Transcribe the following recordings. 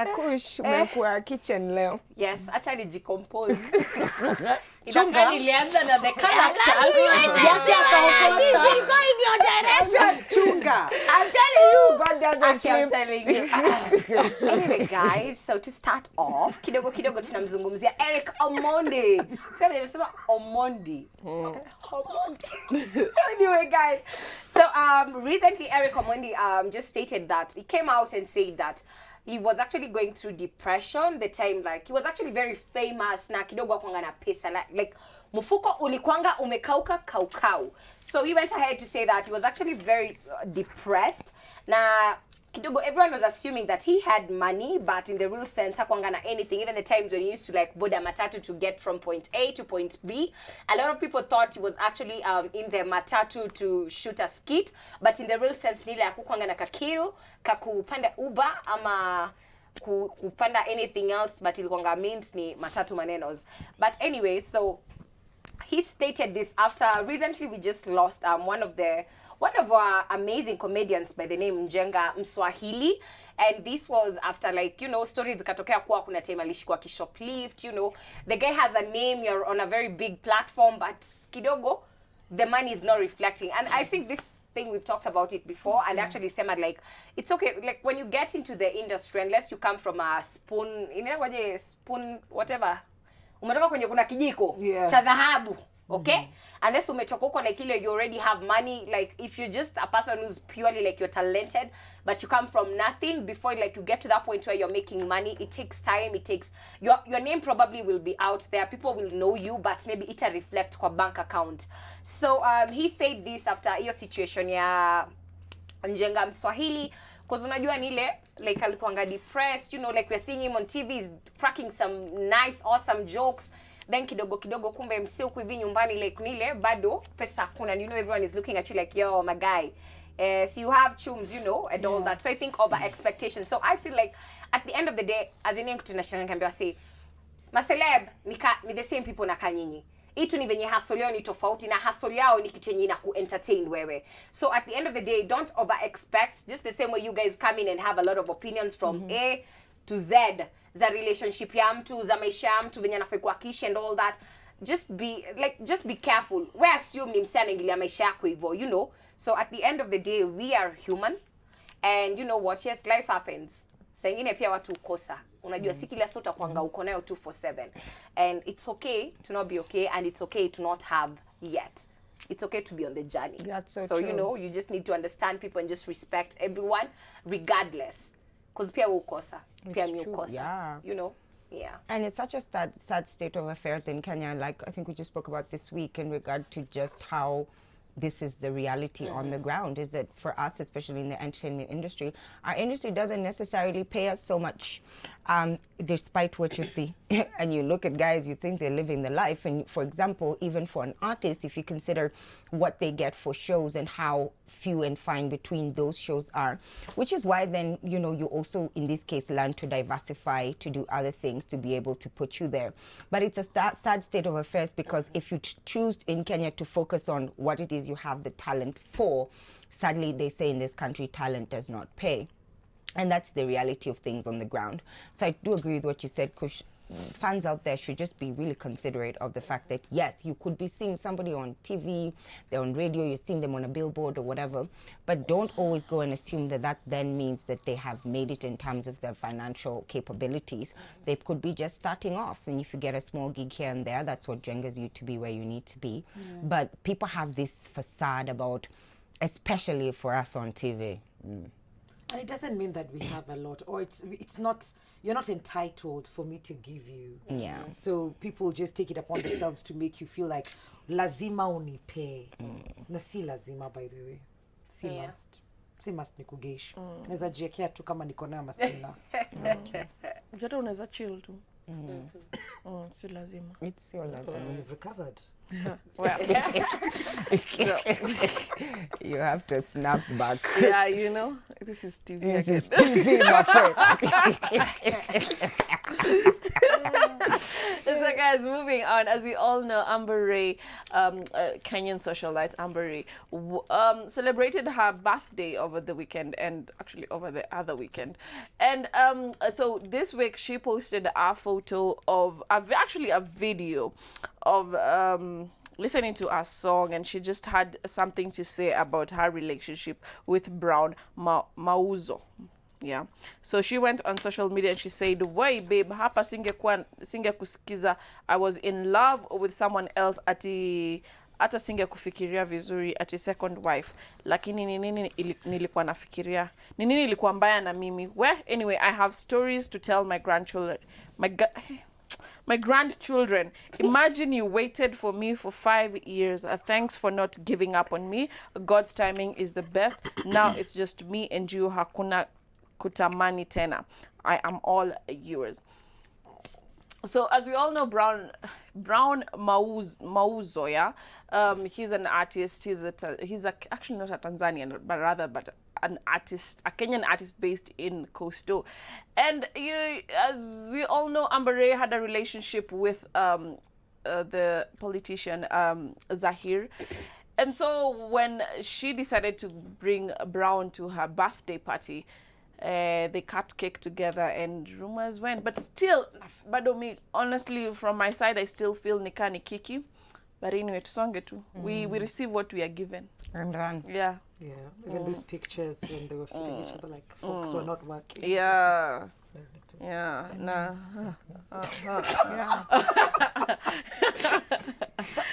Kakush, umekuwa kitchen leo. Yes, actually decompose. Chunga. Nilianza na the character. Go in your direction. Chunga. I'm telling you, God doesn't I'm sleep. telling you. Anyway, guys, so to start off, kidogo tunamzungumzia Eric Omondi. Sema nimesema Omondi. Anyway, guys, so recently Eric Omondi just stated that he came out and said that he was actually going through depression the time, like he was actually very famous na kidogo akwanga na pesa, like mfuko ulikwanga umekauka kaukau. So he went ahead to say that he was actually very depressed. Na kidogo everyone was assuming that he had money, but in the real sense hakwanga na anything. Even the times when he used to like boda matatu to get from point A to point B, a lot of people thought he was actually in the matatu to shoot a skit, but in the real sense nile hakukwanga na kakiru kakupanda Uber ama kupanda anything else, but ilikuwanga means ni matatu manenos. But anyway, so he stated this after recently we just lost one of our amazing comedians by the name Njenga Mswahili, and this was after, like, you know, stories zikatokea kuwa kuna time alishikwa kishoplift. You know, the guy has a name, you're on a very big platform, but kidogo the money is not reflecting. And I think this thing, we've talked about it before, and actually Sema, like, it's okay, like when you get into the industry, unless you come from a spoon whatever, umetoka kwenye kuna kijiko cha dhahabu, okay? Unless umetoka huko like ile, you already have money. Like if you're just a person who's purely like you're talented, but you come from nothing, before like you get to that point where you're making money, it takes time. It takes your name probably will be out there, people will know you, but maybe it'll reflect kwa bank account. So he said this after hiyo situation ya Njenga Mswahili, because unajua nile like alikuanga depressed, you know, like we're seeing him on TV, he's cracking some nice awesome jokes, then kidogo kumbe msi huku hivi nyumbani like nile bado pesa kuna, you know, everyone is looking at you like, yo my guy, so you have chums, you know, and all that. So I think over expectation. So I feel like at the end of the day, as in international cambiwa say maceleb ni the same people na kanyinyi. Itu ni venye hustle yao ni tofauti, na hustle yao ni kitu yenye inaku entertain wewe. So at the end of the day, don't over expect. Just the same way you guys come in and have a lot of opinions from A to Z, za relationship ya mtu, za maisha ya mtu, venye anafai kuakishi and all that. Just be careful. We assume ni msana ingilia maisha yako hivyo, you know. So at the end of the day, we are human, and you know what, yes, life happens. Sengine pia watu ukosa. Unajua si kila sota kwanga uko nayo 247, and it's okay to not be okay, and it's okay to not have yet. It's okay to be on the journey. That's so true. You know, you just need to understand people and just respect everyone regardless, because pia ukosa, pia mi ukosa. Yeah. You know. Yeah. And it's such a sad state of affairs in Kenya. Like I think we just spoke about this week in regard to just how this is the reality on the ground, is that for us, especially in the entertainment industry, our industry doesn't necessarily pay us so much, despite what you see. And you look at guys, you think they're living the life. And for example, even for an artist, if you consider what they get for shows and how few and fine between those shows are, which is why then, you know, you also, in this case, learn to diversify, to do other things, to be able to put you there. But it's a sad state of affairs, because if you choose in Kenya to focus on what it is you have the talent for, sadly, they say in this country, talent does not pay. And that's the reality of things on the ground. So I do agree with what you said, Kush. Fans out there should just be really considerate of the fact that, yes, you could be seeing somebody on TV, they're on radio, you're seeing them on a billboard or whatever, but don't always go and assume that that then means that they have made it in terms of their financial capabilities. They could be just starting off, and if you get a small gig here and there, that's what genders you to be where you need to be. But people have this facade about, especially for us on TV. And it doesn't mean that we have a lot, or it's not, you're not entitled for me to give you. Yeah. So people just take it upon themselves to make you feel like lazima unipe. Na si lazima, by the way. Si must ni kugeisha. Naweza jiekea tu kama niko nayo masina. Jota unaweza chill tu. Si lazima. It's your lazima. You've recovered. Well, you have to snap back. Yeah, you know, this is TV. This is TV, my friend. So guys, moving on. As we all know, Amber Ray, Kenyan socialite Amber Ray, celebrated her birthday over the weekend, and actually over the other weekend. And so this week she posted a photo of, actually a video of listening to a song, and she just had something to say about her relationship with Brown Mauzo. Yeah. So she went on social media and she said, "Why babe, hapa singekusikiza. I was in love with someone else hata singekufikiria vizuri ati second wife. Lakini nini nilikuwa nafikiria? Nini ilikuwa mbaya na mimi? Well, anyway, I have stories to tell my grandchildren. My grandchildren. Imagine you waited for me for 5 years. Thanks for not giving up on me. God's timing is the best. Now it's just me and you. Hakuna kutamani tena. I am all yours." So as we all know, Brown Mauzo, yeah, he's an artist. He's actually not a Tanzanian, but an artist, a Kenyan artist based in Coastal. And as we all know, Amber Ray had a relationship with the politician Zahir. And so when she decided to bring Brown to her birthday party, they cut cake together and rumors went. But still, honestly, from my side, I still feel nika ni kiki. But anyway, tusonge tu. We receive what we are given. And run. Yeah. Yeah, even those pictures when they were feeling each other like folks were not working. Yeah. Yeah. Nah.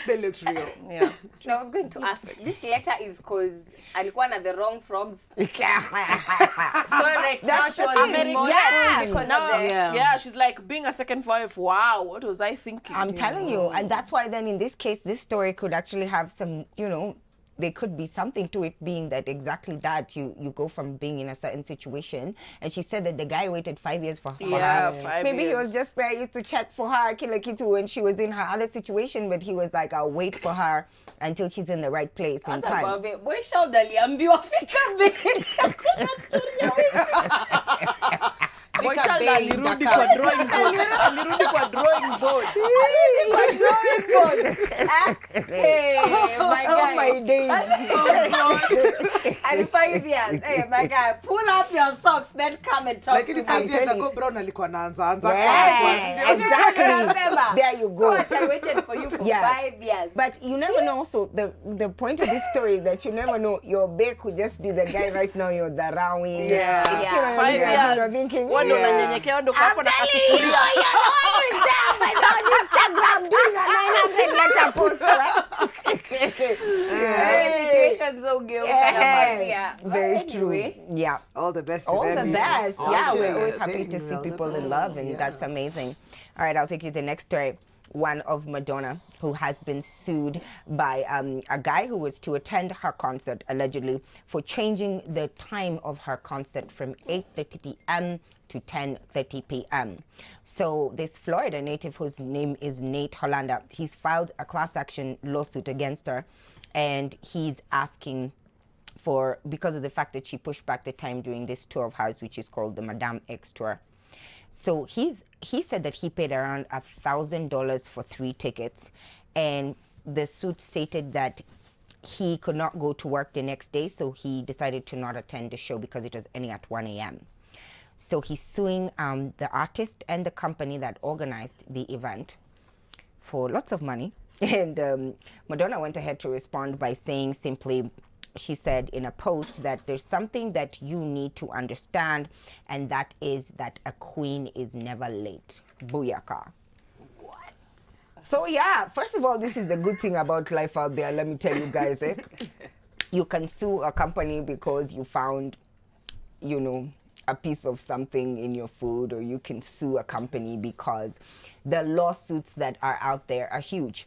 They looked real. Yeah. I was going to ask, this letter is because alikuwa na the wrong frogs. So right now she was in more because of the... Yeah, she's like, being a second wife, wow, what was I thinking? I'm telling you, and that's why then in this case, this story could actually have some, there could be something to it, being that exactly that you go from being in a certain situation. And she said that the guy waited 5 years for her. Yeah, 5 Maybe years. he was just there, used to check for her, kila kitu, when she was in her other situation, but he was like, I'll wait for her until she's in the right place in time. Boy, shout aliambiwa fika bei. Hakuna story ya Boychild alirudi kwa drawing board. Alirudi kwa drawing board. Hey, my guy. Oh my days. And 5 years. Hey, my guy, pull up your socks, then come and talk Like to in me. 5 years ago, Brown alikuwa anaanza. Yeah, exactly. There you go. So I waited for you for 5 years. But you never know. So the point of this story is that you never know. Your bae could just be the guy right now. You're the rawing. Yeah. 5 years. You're thinking, Wando unanyenyekea ndo hapo na kasufuria. you're the one who is there on Instagram doing a 900 letter post, right? Situations so good. Yeah. Very true. Yeah. All the best to All them. the best. Yeah, we're always Yes. happy to see people in love, and that's amazing. All right, I'll take you to the next story. One of Madonna, who has been sued by a guy who was to attend her concert, allegedly, for changing the time of her concert from 8:30 p.m. to 10:30 p.m. So this Florida native, whose name is Nate Hollander, he's filed a class action lawsuit against her, and he's asking for, because of the fact that she pushed back the time during this tour of hers, which is called the Madame X Tour. So he said that he paid around $1,000 for 3 tickets, and the suit stated that he could not go to work the next day, so he decided to not attend the show because it was ending at 1 a.m. So he's suing the artist and the company that organized the event for lots of money. And Madonna went ahead to respond by saying simply, she said in a post that there's something that you need to understand, and that is that a queen is never late. Booyaka. What? So yeah, first of all, this is the good thing about life out there. Let me tell you guys, you can sue a company because you found, a piece of something in your food, or you can sue a company because the lawsuits that are out there are huge.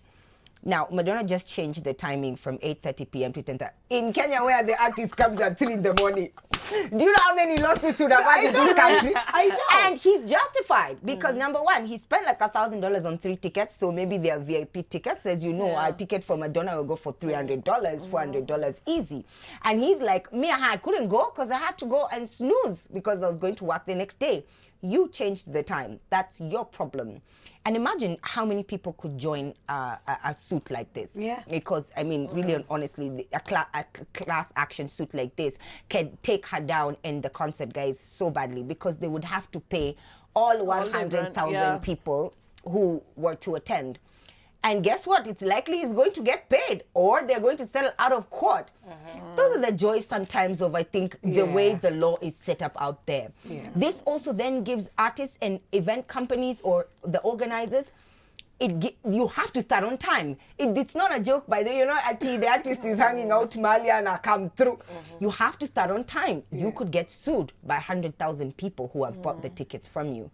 Now, Madonna just changed the timing from 8:30 p.m. to 10:30. In Kenya, where the artist comes at 3 in the morning. Do you know how many lawsuits would have had in this country? I know. And he's justified because number one, he spent like $1,000 on 3 tickets. So maybe they're VIP tickets. As you know, a ticket for Madonna will go for $300, $400 easy. And he's like, I couldn't go because I had to go and snooze because I was going to work the next day. You changed the time. That's your problem. And imagine how many people could join a suit like this. Yeah. Because, I mean, really and honestly, a class action suit like this can take her down in the concert, guys, so badly, because they would have to pay all 100,000 yeah. people who were to attend. And guess what? It's likely he's going to get paid, or they're going to settle out of court. Those are the joys sometimes of, I think, the way the law is set up out there. This also then gives artists and event companies or the organizers, you have to start on time. It's not a joke, by the way. You're not the artist is hanging out Mali and I come through. You have to start on time. You could get sued by 100,000 people who have bought the tickets from you.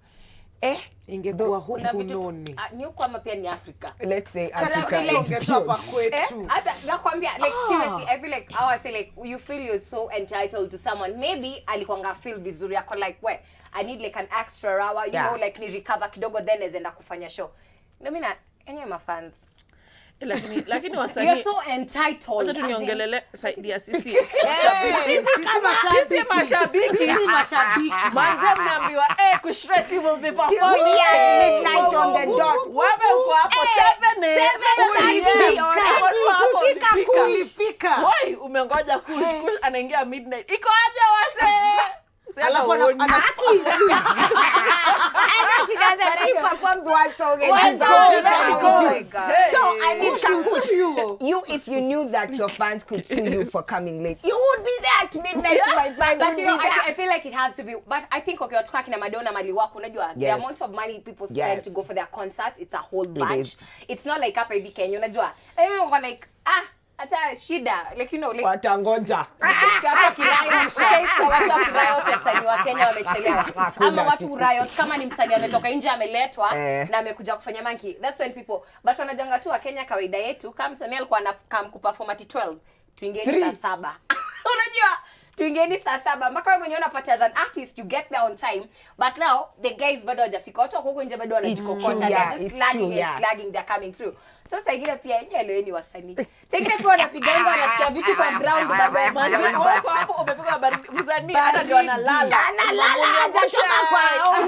Ingekuwa huku noni. Ni huko ama pia ni Africa. Let's say Hata nakwambia, like, seriously, I feel like I say, like, you feel you're so entitled to someone. Maybe alikuanga feel vizuri yako, like, where I need like an extra hour, you know, like ni recover kidogo, then nezenda kufanya show. No, mina any of my fans. Lakini wasanii, You're so entitled. Wacha tuniongelele saidia sisi. Sisi mashabiki. Manze mnaambiwa kustress will be performing midnight on the dot. Wape uko hapo 7 Ulipika. Woi, umengoja cool anaingia midnight. Iko aje wase? Alafu anaki. She doesn't. She performs one song and One then song, goes. then goes. So I mean, You. if you knew that your fans could sue you for coming late, you would be there at midnight. My friend But would you know, be there. I feel like it has to be. But I think okay, watu kina Madonna mali wako, unajua, the Yes. amount of money people spend Yes. to go for their concerts, it's a whole bunch. is. It's not like hapa hivi Kenya, unajua. Everyone like hata shida, like, you know, like Watangoja. watu riot wasanii wa Kenya wamechelewa. Ama watu riot kama ni msanii ametoka nje ameletwa na amekuja kufanya monkey. That's when people, but wanajanga tu wa Kenya kawaida yetu, kama msanii alikuwa anakam kuperform at 12, tuingeni saa 7. Unajua? Tuingeni saa 7. Mpaka wewe mwenyewe unapata as an artist you get there on time, but now the guys bado hajafika. Watu wako nje bado wanajikokota, they're just slagging, they're coming through. So sasa ingine pia yenyewe ni wasanii. Sasa ingine pia wanapiga ngo wanasikia vitu kwa ground bado wako hapo umepigwa habari msanii hata ndio analala. Hajatoka kwao.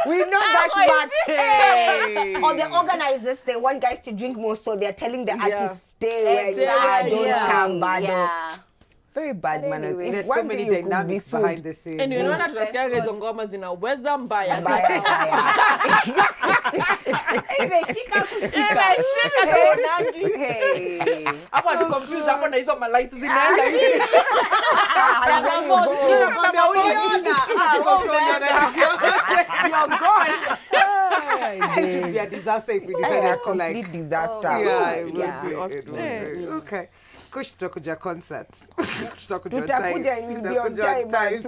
We know that much. Or the organizers, they want guys to drink more, so they're telling the artists, stay where you are, don't come bado. Very bad manners. Anyway, There's so many dynamics behind the scenes. And unaona tunasikia hizo ngoma zinaweza mbaya. Imeshika kushika. Imeshika tuonangi. Hey. Hapo atu confuse hapo na hizo lights zinaenda hivi. You're gone. It would be a disaster if we decided to like. Complete disaster. Yeah, it would Yeah. be. It would be. Okay. Kush tutakuja concert. Tutakuja and you'll be on time, man.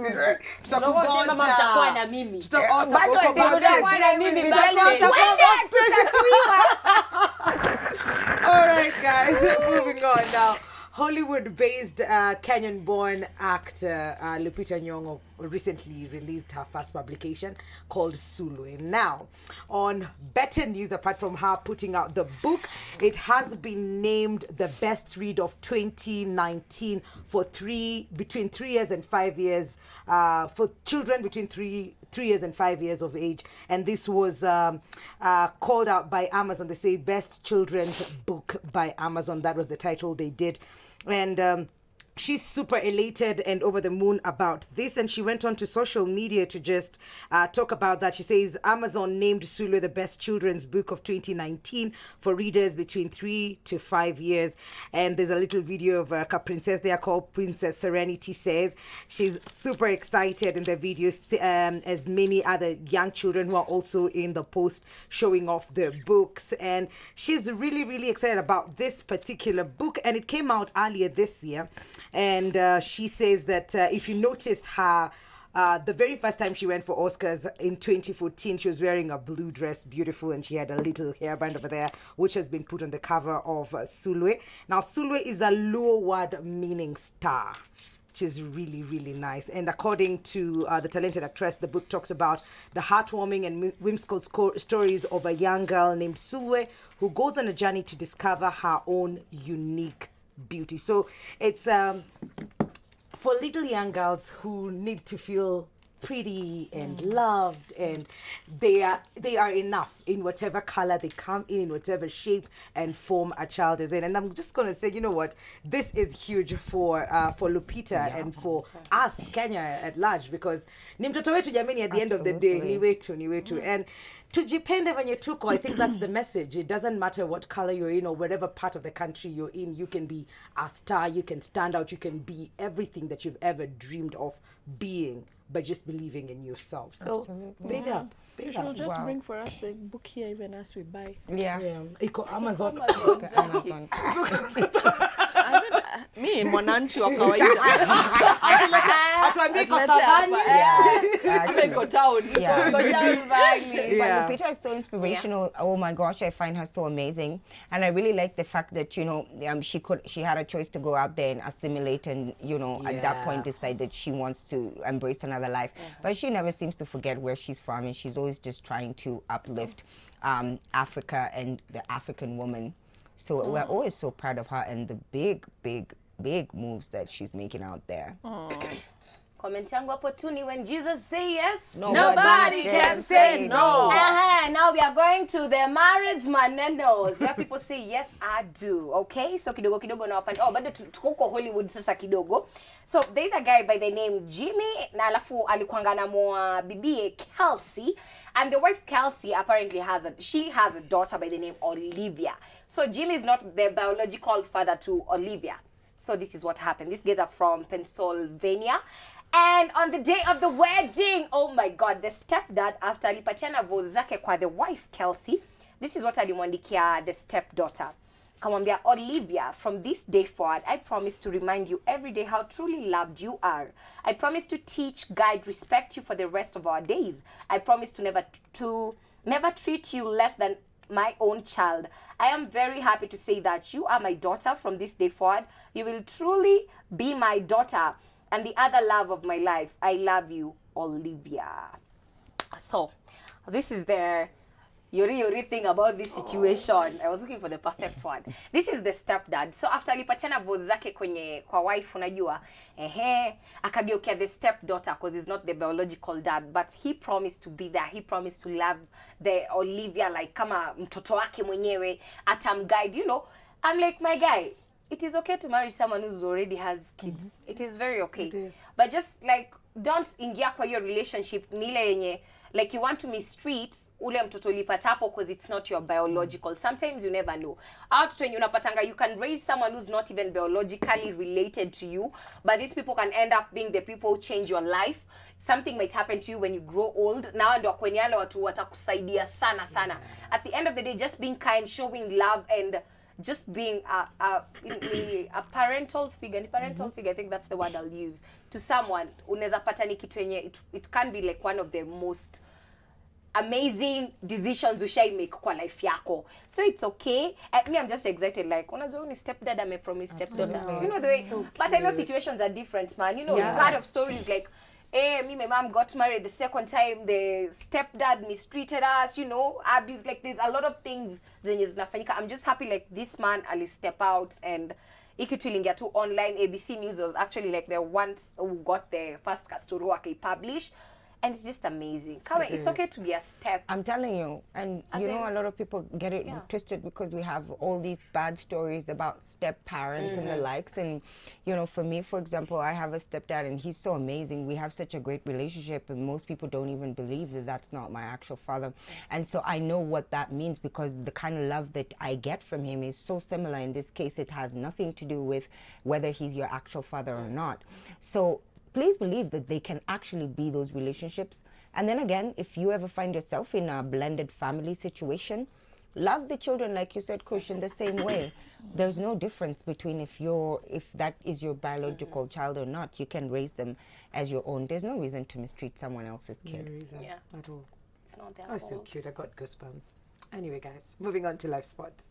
Sema mtakuwa na mimi. Bado Mtakuwa na mimi bali. All right, guys. Moving on now. Hollywood-based Kenyan-born actor Lupita Nyong'o recently released her first publication called Sulwe. Now, on better news, apart from her putting out the book, it has been named the best read of 2019 for between 3 years and 5 years, for children between 3 years and 5 years of age. And this was called out by Amazon. They say best children's book by Amazon. That was the title they did. And she's super elated and over the moon about this, and she went on to social media to just talk about that. She says Amazon named Sulwe the best children's book of 2019 for readers between 3 to 5 years. And there's a little video of a princess there called Princess Serenity. Says she's super excited in the video, as many other young children who are also in the post showing off their books. And she's really, really excited about this particular book, and it came out earlier this year. And she says that if you noticed her, the very first time she went for Oscars in 2014, she was wearing a blue dress, beautiful, and she had a little hairband over there, which has been put on the cover of Sulwe. Now, Sulwe is a Luo word meaning star, which is really, really nice. And according to the talented actress, the book talks about the heartwarming and whimsical stories of a young girl named Sulwe who goes on a journey to discover her own unique beauty. So it's for little young girls who need to feel pretty and loved, and they are enough in whatever color they come in whatever shape and form a child is in. And I'm just gonna say, you know what, this is huge for Lupita and for us Kenya at large, because ni mtoto wetu jamani, at the end of the day ni wetu. And tujipende venye tuko. I think that's the message. It doesn't matter what color you're in or whatever part of the country you're in. You can be a star, you can stand out, you can be everything that you've ever dreamed of being, by just believing in yourself. So big up. You should just bring for us the book here even as we buy. Yeah. Iko Amazon. Amazon. Mi mwananchi wa kawaida. Atuambie iko Savani. Ama iko town. Yeah. Go down valley. Yeah. But Lupita is so inspirational. Oh my gosh, I find her so amazing, and I really like the fact that, you know, she had a choice to go out there and assimilate, and, you know, at that point decide that she wants to embrace another life. But she never seems to forget where she's from, and she's always just trying to uplift Africa and the African woman. So we're always so proud of her and the big moves that she's making out there. Comment yangu hapo tu ni when Jesus say yes, Nobody can say no. Now we are going to the marriage manenos where people say yes I do. Okay, so kidogo na wapande. Oh, bado tuko Hollywood sasa kidogo. So there's a guy by the name Jimmy, na alafu alikuanga na mwa bibie Kelsey, and the wife Kelsey apparently has a daughter by the name Olivia. So Jimmy is not the biological father to Olivia. So this is what happened. These guys are from Pennsylvania. And on the day of the wedding, oh my God, the stepdad, after alipatiana vows zake kwa the wife Kelsey, this is what alimwandikia the stepdaughter. Kamwambia, Olivia, from this day forward, I promise to remind you every day how truly loved you are. I promise to teach, guide, respect you for the rest of our days. I promise to never treat you less than my own child. I am very happy to say that you are my daughter from this day forward. You will truly be my daughter and the other love of my life. I love you, Olivia. So, this is the yuri thing about this situation. I was looking for the perfect one. This is the stepdad. So after alipatiana vows zake kwa wife, unajua, akageukia the stepdaughter, because he's not the biological dad, but he promised to be there. He promised to love the Olivia like kama mtoto wake mwenyewe, atamguide, you know. I'm like, my guy, it is okay to marry someone who already has kids. It is very okay. It is. But just like, don't ingia kwa your relationship nile yenye like you want to mistreat ule mtoto ulipatapo because it's not your biological. Sometimes you never know. Out when unapatanga, you can raise someone who's not even biologically related to you, but these people can end up being the people who change your life. Something might happen to you when you grow old. Now ndo kwenye wale watu watakusaidia sana. At the end of the day, just being kind, showing love, and just being a parental figure. Figure, I think that's the word I'll use. To someone, unaweza pata ni kitu yenye, it can be like one of the most amazing decisions ushai make kwa life yako. So it's okay. Me, I'm just excited. Like, unajua ni stepdad ame promise stepdaughter. You know the way. So but I know situations are different, man. You know, you've heard of stories like, me, my mom got married the second time, the stepdad mistreated us, you know, abuse. Like, there's a lot of things zenye zinafanyika. I'm just happy like this man ali step out, and ikitulingia to online. ABC News was actually like the ones who got the first story wake published. And it's just amazing. It's okay to be a step. I'm telling you, and As you know, in- a lot of people get it twisted because we have all these bad stories about step parents and the likes. And you know, for me, for example, I have a stepdad, and he's so amazing. We have such a great relationship, and most people don't even believe that that's not my actual father. And so I know what that means, because the kind of love that I get from him is so similar. In this case, it has nothing to do with whether he's your actual father or not. So please believe that they can actually be those relationships. And then again, if you ever find yourself in a blended family situation, love the children, like you said, Kush, in the same way. There's no difference between if that is your biological child or not. You can raise them as your own. There's no reason to mistreat someone else's kid. No reason Yeah. at all. It's not their Oh, so fault. cute. I got goosebumps. Anyway, guys, moving on to life sports.